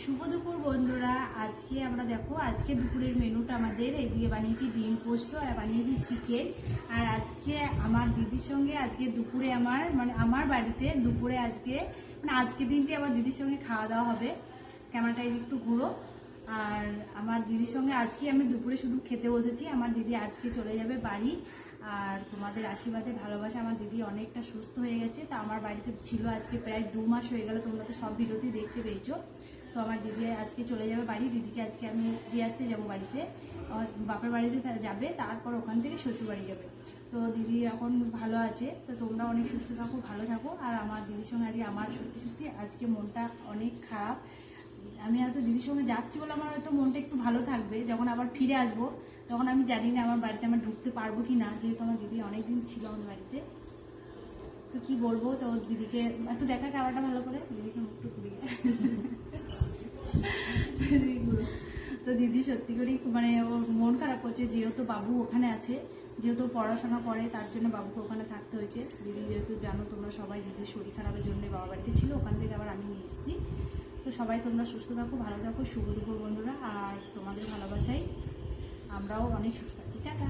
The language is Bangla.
শুভ দুপুর বন্ধুরা। আজকে আমরা দেখো আজকে দুপুরের মেনুটা আমাদের এইদিকে বানিয়েছি ডিম পোস্ত আর বানিয়েছি চিকেন। আর আজকে আমার দিদির সঙ্গে আজকে দুপুরে আমার বাড়িতে দুপুরে আজকে দিনটি আমার দিদির সঙ্গে খাওয়া দাওয়া হবে। ক্যামেরাটা একটু ঘুরো। আর আমার দিদির সঙ্গে আজকে আমি দুপুরে শুধু খেতে বসেছি। আমার দিদি আজকে চলে যাবে বাড়ি। আর তোমাদের আশীর্বাদে ভালোবাসা আমার দিদি অনেকটা সুস্থ হয়ে গেছে। তো আমার বাড়িতে ছিল আজকে প্রায় 2 মাস হয়ে গেল, তোমরা তো সব ভিডিওতেই দেখতে পেয়েছো। তো আমার দিদি আজকে চলে যাবে বাড়ি। দিদিকে আজকে আমি দিয়ে আসতে যাবো বাড়িতে, বাপের বাড়িতে যাবে, তারপর ওখান থেকে শ্বশুর বাড়ি যাবে। তো দিদি এখন ভালো আছে। তো তোমরা অনেক সুস্থ থাকো, ভালো থাকো। আর আমার দিদির সঙ্গে আজকে আমার সত্যি সত্যি আজকে মনটা অনেক খারাপ। আমি হয়তো দিদির সঙ্গে যাচ্ছি বলে আমার হয়তো মনটা একটু ভালো থাকবে, যখন আবার ফিরে আসবো তখন আমি জানি না আমার বাড়িতে আমার ঢুকতে পারবো কি না, যেহেতু আমার দিদি অনেকদিন ছিল আমার বাড়িতে। তো কি বলবো, তো দিদিকে একটু দেখা খাওয়াটা ভালো করে দিদিকে মুখটু ঘুরিয়ে তো দিদি সত্যি করেই ওর মন খারাপ করছে, যেহেতু বাবু ওখানে আছে, যেহেতু পড়াশোনা করে তার জন্য বাবুকে ওখানে থাকতে হয়েছে। দিদি যেহেতু জানো তোমরা সবাই, দিদির শরীর খারাপের জন্য বাবা বাড়িতে ছিল, ওখান থেকে আবার আমি নিয়ে এসেছি। তো সবাই তোমরা সুস্থ থাকো, ভালো থাকো। শুভ দুপুর বন্ধুরা। আর তোমাদের ভালোবাসায় আমরাও অনেক সুস্থ আছি। টাটা।